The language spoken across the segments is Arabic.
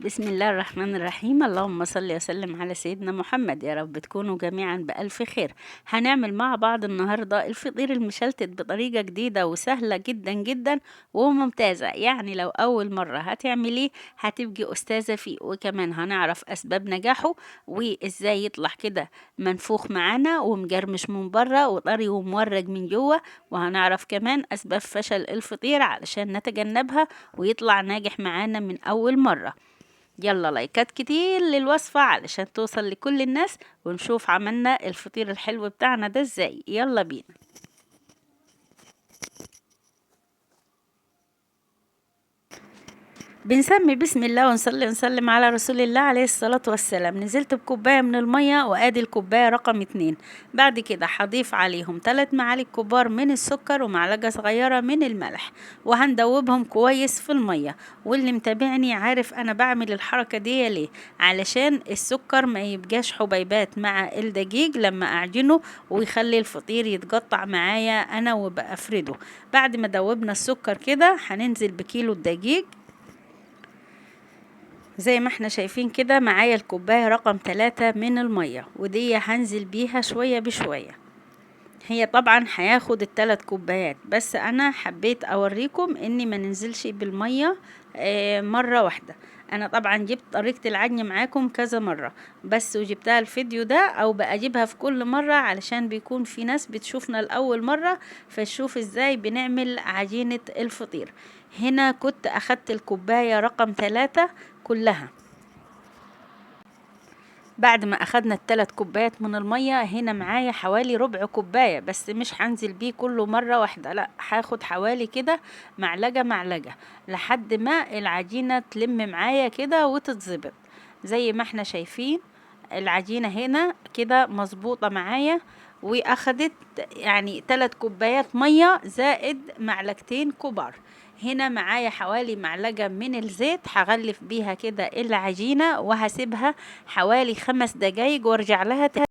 بسم الله الرحمن الرحيم. اللهم صل وسلم على سيدنا محمد. يا رب تكونوا جميعا بألف خير. هنعمل مع بعض النهاردة الفطير المشلتت بطريقة جديدة وسهلة جدا جدا وممتازة. يعني لو أول مرة هتعمليه هتبقي أستاذة فيه، وكمان هنعرف أسباب نجاحه وإزاي يطلع كده منفوخ معانا ومجرمش من بره وطري ومورج من جوه، وهنعرف كمان أسباب فشل الفطير علشان نتجنبها ويطلع ناجح معانا من أول مرة. يلا لايكات كتير للوصفة علشان توصل لكل الناس، ونشوف عملنا الفطير الحلو بتاعنا ده ازاي. يلا بينا. بنسمي بسم الله ونصلي ونسلم على رسول الله عليه الصلاة والسلام. نزلت بكوباية من المية وادي الكوباية رقم 2. بعد كده هضيف عليهم 3 معالق كبار من السكر ومعلقة صغيرة من الملح، وهندوبهم كويس في المية. واللي متابعني عارف انا بعمل الحركة دي ليه، علشان السكر ما يبقاش حبيبات مع الدقيق لما اعجنه ويخلي الفطير يتقطع معايا انا وبأفرده. بعد ما دوبنا السكر كده هننزل بكيلو الدقيق زي ما احنا شايفين كده. معايا الكوباية رقم 3 من المية، ودي هنزل بيها شوية بشوية. هي طبعا هياخد ال3 كوبايات، بس انا حبيت اوريكم اني ما ننزلش بالمية مرة واحدة. انا طبعا جبت طريقة العجن معاكم كذا مرة، بس وجبتها الفيديو ده او بجيبها في كل مرة علشان بيكون في ناس بتشوفنا الاول مرة فتشوف ازاي بنعمل عجينة الفطير. هنا كنت اخدت الكوباية رقم 3 كلها. بعد ما اخدنا ال3 كوبايات من المية، هنا معايا حوالي ربع كوباية، بس مش هنزل بيه كله مرة واحدة، لا هاخد حوالي كده معلقة معلقة لحد ما العجينة تلم معايا كده وتتظبط. زي ما احنا شايفين العجينة هنا كده مظبوطة معايا، واخدت يعني 3 كوبايات مية زائد معلقتين كبار. هنا معايا حوالي معلقة من الزيت هغلف بيها كده العجينة وهسيبها حوالي 5 دقايق وارجع لها تاني.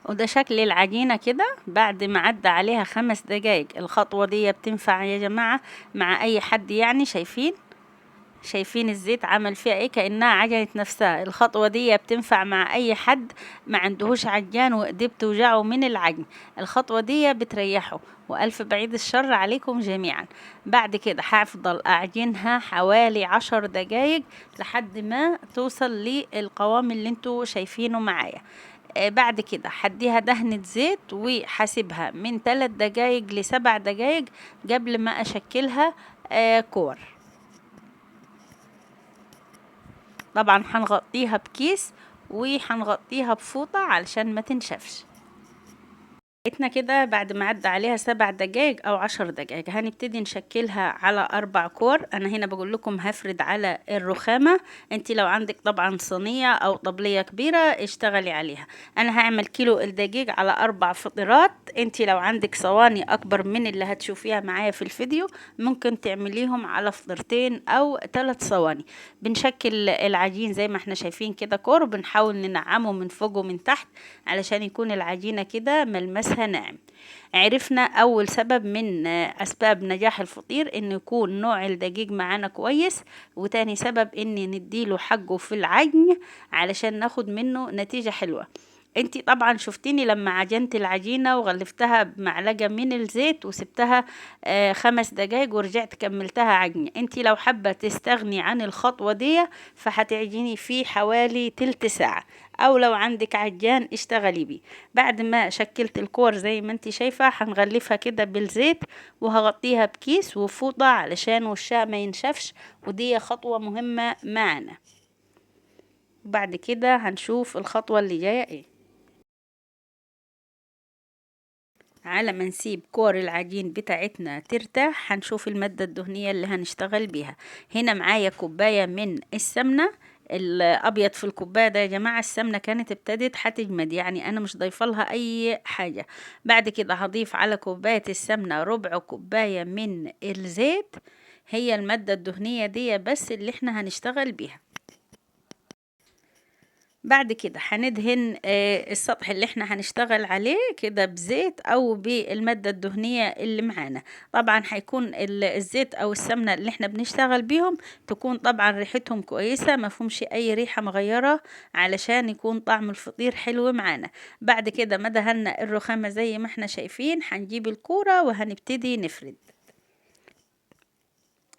وده شكل العجينة كده بعد ما عدى عليها 5 دقايق. الخطوة دي بتنفع يا جماعة مع اي حد. يعني شايفين الزيت عمل فيها ايه، كأنها عجنت نفسها. الخطوة دي بتنفع مع اي حد ما عندهوش عجان وايديه بتوجعه من العجن. الخطوة دي بتريحه، والف بعيد الشر عليكم جميعا. بعد كده هفضل اعجنها حوالي 10 دقايق لحد ما توصل للقوام اللي انتوا شايفينه معايا. بعد كده هديها دهنة زيت وحاسبها من 3 دقايق ل7 دقايق قبل ما اشكلها كور. طبعا هنغطيها بكيس وهنغطيها بفوطة علشان ما تنشفش. بقيتنا كده بعد ما عدى عليها 7 دقايق او 10 دقايق هنبتدي نشكلها على 4 كور. انا هنا بقول لكم هفرد على الرخامة. انت لو عندك طبعا صينية او طبلية كبيرة اشتغلي عليها. انا هعمل كيلو الدقيق على 4 فطيرات. انت لو عندك صواني اكبر من اللي هتشوفيها معايا في الفيديو ممكن تعمليهم على فطيرتين او 3 صواني. بنشكل العجين زي ما احنا شايفين كده كور، وبنحاول ننعمه من فوق ومن تحت علشان يكون العجينة كده ملمسها ناعم. عرفنا اول سبب من اسباب نجاح الفطير انه يكون نوع الدقيق معانا كويس، وتاني سبب ان نديله حقه في العجن علشان ناخد منه نتيجة حلوة. انتي طبعا شفتيني لما عجنت العجينة وغلفتها بمعلقة من الزيت وسبتها 5 دقايق ورجعت كملتها عجن. انتي لو حابة تستغني عن الخطوة دي فهتعجني فيه حوالي تلت ساعة، او لو عندك عجان اشتغلي بيه. بعد ما شكلت الكور زي ما انتي شايفة هنغلفها كده بالزيت وهغطيها بكيس وفوطة علشان وشها ما ينشفش، ودي خطوة مهمة معنا. بعد كده هنشوف الخطوة اللي جاية ايه. على ما نسيب كور العجين بتاعتنا ترتاح هنشوف المادة الدهنية اللي هنشتغل بيها. هنا معايا كوباية من السمنة. الابيض في الكوبايه ده يا جماعه السمنه كانت ابتدت هتجمد، يعني انا مش ضايفه لها اي حاجه. بعد كده هضيف على كوبايه السمنه ربع كوبايه من الزيت. هي الماده الدهنيه دي بس اللي احنا هنشتغل بيها. بعد كده هندهن السطح اللي احنا هنشتغل عليه كده بزيت او بالمادة الدهنية اللي معانا. طبعا هيكون الزيت او السمنة اللي احنا بنشتغل بيهم تكون طبعا ريحتهم كويسة، ما فيهمش اي ريحة مغيرة، علشان يكون طعم الفطير حلو معانا. بعد كده ما دهنا الرخامة زي ما احنا شايفين، هنجيب الكورة وهنبتدي نفرد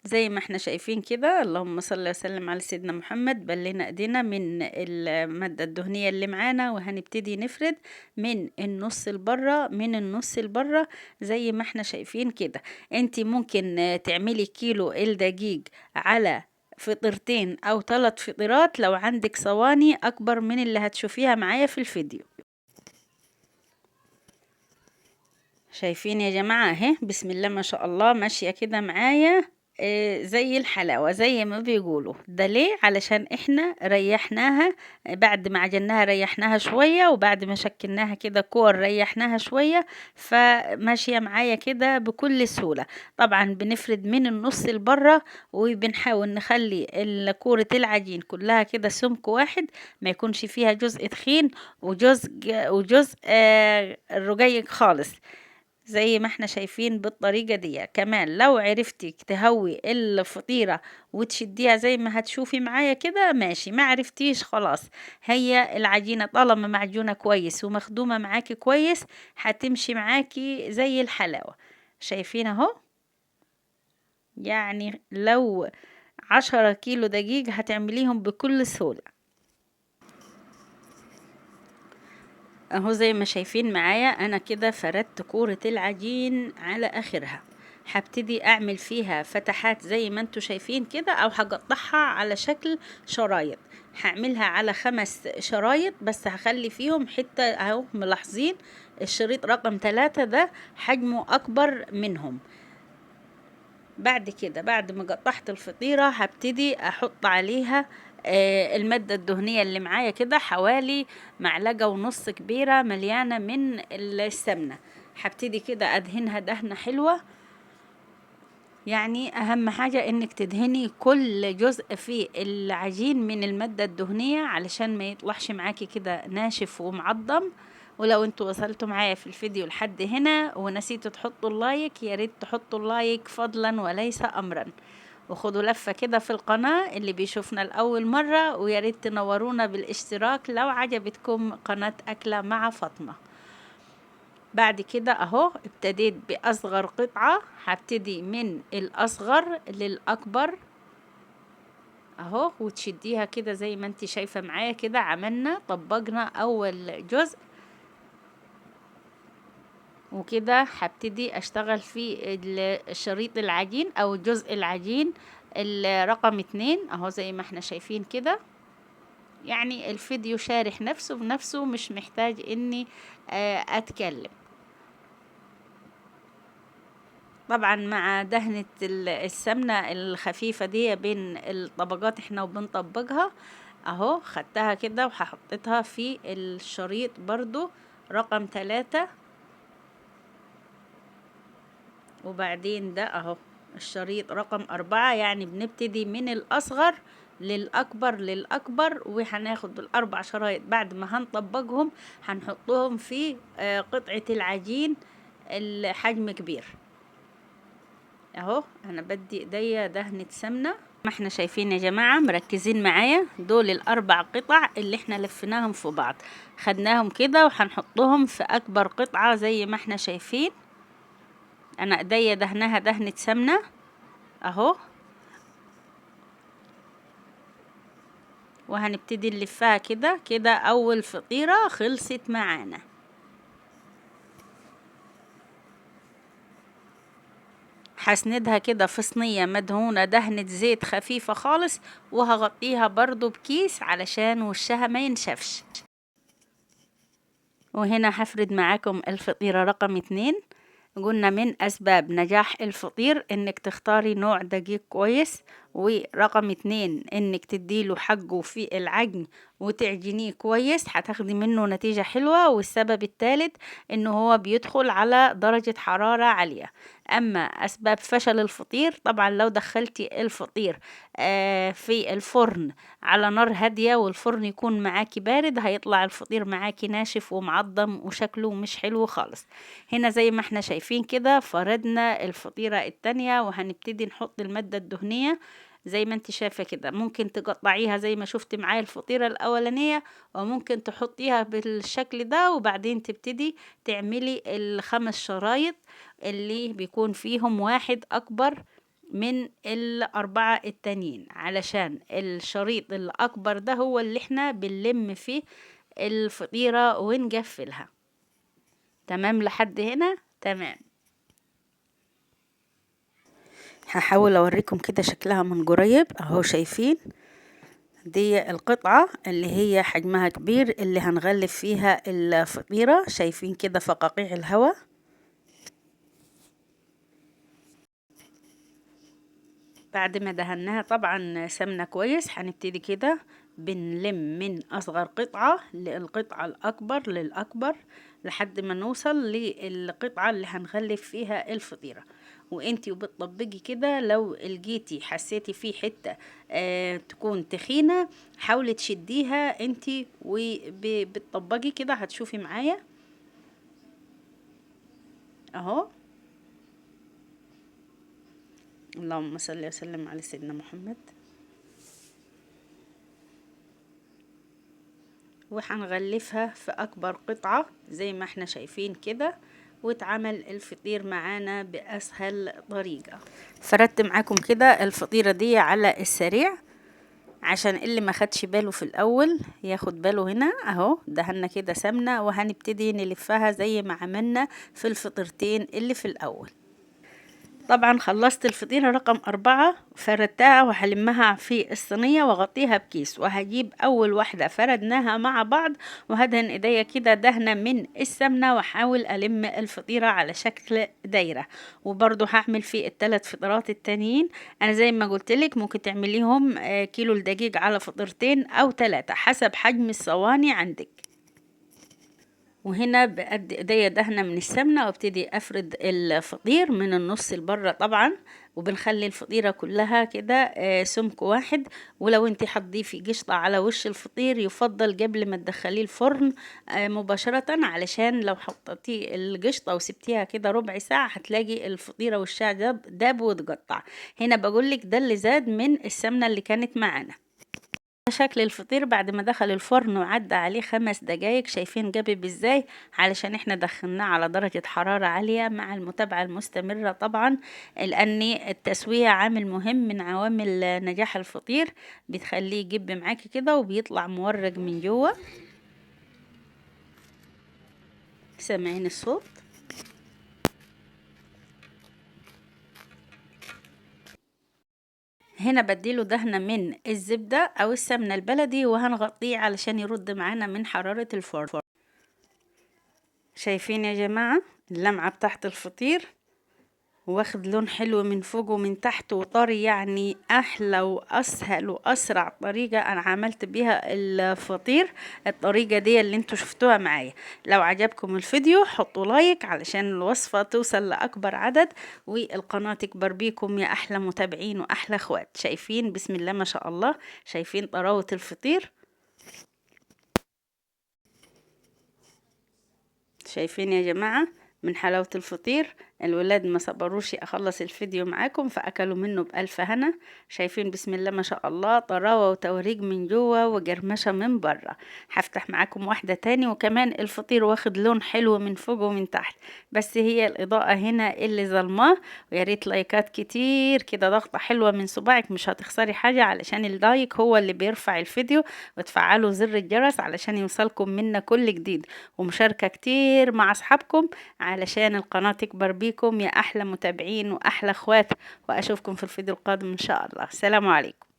زي ما احنا شايفين كده. اللهم صل وسلم على سيدنا محمد. بلينا ايدينا من المادة الدهنية اللي معانا، وهنبتدي نفرد من النص لبره من النص لبره زي ما احنا شايفين كده. انتي ممكن تعملي كيلو الدقيق على فطرتين او 3 فطيرات لو عندك صواني اكبر من اللي هتشوفيها معايا في الفيديو. شايفين يا جماعة اهي، بسم الله ما شاء الله، ماشية كده معايا زي الحلاوة زي ما بيقولوا. ده ليه؟ علشان احنا ريحناها بعد ما عجناها، ريحناها شوية، وبعد ما شكلناها كده كور ريحناها شوية، فماشية معايا كده بكل سهولة. طبعا بنفرد من النص لبره، وبنحاول نخلي كورة العجين كلها كده سمك واحد، ما يكونش فيها جزء تخين وجزء رقيق خالص زي ما احنا شايفين بالطريقة دي. كمان لو عرفتي تهوي الفطيرة وتشديها زي ما هتشوفي معايا كده ماشي، ما عرفتيش خلاص. هي العجينة طالما معجونة كويس ومخدومة معاكي كويس هتمشي معاكي زي الحلاوة. شايفين اهو، يعني لو 10 كيلو دقيق هتعمليهم بكل سهولة اهو. زي ما شايفين معايا انا كده فردت كورة العجين على اخرها. هبتدي اعمل فيها فتحات زي ما انتوا شايفين كده، او هقطعها على شكل شرايط. هعملها على 5 شرايط بس، هخلي فيهم حتة اهو. ملاحظين الشريط رقم 3 ده حجمه اكبر منهم. بعد كده بعد ما قطعت الفطيرة هبتدي احط عليها المادة الدهنية اللي معايا كده، حوالي 1.5 معلقة كبيرة مليانة من السمنة. هبتدي كده ادهنها دهنة حلوة. يعني اهم حاجة انك تدهني كل جزء في العجين من المادة الدهنية علشان ما يطلعش معاكي كده ناشف ومعضم. ولو انتوا وصلتوا معايا في الفيديو لحد هنا ونسيتوا تحطوا اللايك، يا ريت تحطوا اللايك فضلا وليس امرا، وخدوا لفة كده في القناة اللي بيشوفنا لأول مرة، ويا ريت تنورونا بالاشتراك لو عجبتكم قناة أكلة مع فاطمة. بعد كده اهو ابتديت باصغر قطعة، هبتدي من الاصغر للاكبر اهو، وتشديها كده زي ما انت شايفة معايا كده. عملنا طبقنا اول جزء، وكده هبتدي اشتغل في الشريط العجين او جزء العجين الرقم 2 اهو زي ما احنا شايفين كده. يعني الفيديو شارح نفسه بنفسه، مش محتاج اني اتكلم. طبعا مع دهنة السمنة الخفيفة دي بين الطبقات احنا وبنطبقها اهو. خدتها كده وهحطتها في الشريط برضو رقم 3، وبعدين ده اهو الشريط رقم 4. يعني بنبتدي من الأصغر للأكبر للأكبر، وهناخد ال4 شرايط بعد ما هنطبقهم هنحطهم في قطعة العجين الحجم كبير اهو. انا بدي ايديا دهنة سمنة. ما احنا شايفين يا جماعة، مركزين معايا، دول ال4 قطع اللي احنا لفيناهم في بعض، خدناهم كده وهنحطهم في اكبر قطعة زي ما احنا شايفين. انا ايديا دهنها دهنة سمنة اهو، وهنبتدي نلفها كده كده. اول فطيرة خلصت معانا. هسندها كده في صينية مدهونة دهنة زيت خفيفة خالص، وهغطيها برضو بكيس علشان وشها ما ينشفش. وهنا هفرد معاكم الفطيرة رقم 2. قلنا من أسباب نجاح الفطير إنك تختاري نوع دقيق كويس، ورقم 2 إنك تديله حقه في العجن وتعجنيه كويس هتاخدي منه نتيجة حلوة. والسبب الثالث انه هو بيدخل على درجة حرارة عالية. اما اسباب فشل الفطير، طبعا لو دخلتي الفطير في الفرن على نار هادية والفرن يكون معاكي بارد، هيطلع الفطير معاكي ناشف ومعضم وشكله مش حلو خالص. هنا زي ما احنا شايفين كده فردنا الفطيرة التانية، وهنبتدي نحط المادة الدهنية زي ما انت شايفة كده. ممكن تقطعيها زي ما شفت معايا الفطيرة الأولانية، وممكن تحطيها بالشكل ده، وبعدين تبتدي تعملي الخمس شرايط اللي بيكون فيهم واحد أكبر من الأربعة التانيين، علشان الشريط الأكبر ده هو اللي احنا بنلم فيه الفطيرة ونقفلها. تمام لحد هنا؟ تمام. هحاول اوريكم كده شكلها من قريب اهو. شايفين دي القطعة اللي هي حجمها كبير اللي هنغلف فيها الفطيرة. شايفين كده فقاقيع الهواء. بعد ما دهناها طبعا سمنة كويس، هنبتدي كده بنلم من أصغر قطعة للقطعة الأكبر للأكبر لحد ما نوصل للقطعة اللي هنغلف فيها الفطيرة. وانتي وبتطبقي كده لو لقيتي حسيتي في حتة تكون تخينة، حاولي تشديها انتي وبتطبقي كده. هتشوفي معايا اهو. اللهم صل وسلم على سيدنا محمد. وهنغلفها في اكبر قطعة زي ما احنا شايفين كده، واتعمل الفطير معانا باسهل طريقة. فردت معاكم كده الفطيرة دي على السريع عشان اللي ما خدش باله في الاول ياخد باله. هنا اهو دهنا كده سمنة، وهنبتدي نلفها زي ما عملنا في الفطيرتين اللي في الاول. طبعا خلصت الفطيرة رقم 4، فردتها وهلمها في الصينية واغطيها بكيس، وهجيب اول واحدة فردناها مع بعض وهدهن ايديا كده دهنة من السمنة، واحاول الم الفطيرة على شكل دايرة. وبرضو هعمل في الثلاث فطيرات التانيين. انا زي ما قلت لك ممكن تعمليهم كيلو الدقيق على فطيرتين او 3 حسب حجم الصواني عندك. وهنا بقد ايديا دهنة من السمنة، وابتدي افرد الفطير من النص لبره طبعا. وبنخلي الفطيرة كلها كده سمك واحد. ولو انت هتضيفي قشطة على وش الفطير يفضل قبل ما تدخليه الفرن مباشرة، علشان لو حطيتي القشطة وسبتيها كده ربع ساعة هتلاقي الفطيرة وشها داب وتقطع. هنا بقولك ده اللي زاد من السمنة اللي كانت معانا. شكل الفطير بعد ما دخل الفرن وعدى عليه 5 دقايق. شايفين جبب ازاي؟ علشان احنا دخلناه على درجة حرارة عالية مع المتابعة المستمرة طبعا، لان التسوية عامل مهم من عوامل نجاح الفطير. بتخليه يجب معاكي كده وبيطلع مورق من جوه. سامعين الصوت؟ هنا بديله دهنة من الزبدة او السمنة البلدي، وهنغطيه علشان يرد معانا من حرارة الفرن. شايفين يا جماعة اللمعة بتاعت الفطير؟ واخد لون حلو من فوق ومن تحت وطري، يعني احلى واسهل واسرع طريقة انا عملت بيها الفطير الطريقة دي اللي انتوا شفتوها معايا. لو عجبكم الفيديو حطوا لايك علشان الوصفة توصل لاكبر عدد، والقناة تكبر بيكم يا احلى متابعين واحلى اخوات. شايفين بسم الله ما شاء الله؟ شايفين طراوة الفطير؟ شايفين يا جماعة من حلاوة الفطير؟ الولاد ما صبروش اخلص الفيديو معاكم فاكلوا منه بألف هنا. شايفين بسم الله ما شاء الله؟ طراوة وتوريق من جوه وجرمشة من بره. هفتح معاكم واحدة تاني، وكمان الفطير واخد لون حلو من فوق ومن تحت، بس هي الاضاءة هنا اللي ظلماه. ويا ريت لايكات كتير كده، ضغطة حلوة من صباعك مش هتخسري حاجة، علشان اللايك هو اللي بيرفع الفيديو. وتفعلوا زر الجرس علشان يوصلكم منا كل جديد، ومشاركة كتير مع اصحابكم علشان القناة تكبر بيكم يا احلى متابعين واحلى اخوات. واشوفكم في الفيديو القادم ان شاء الله. السلام عليكم.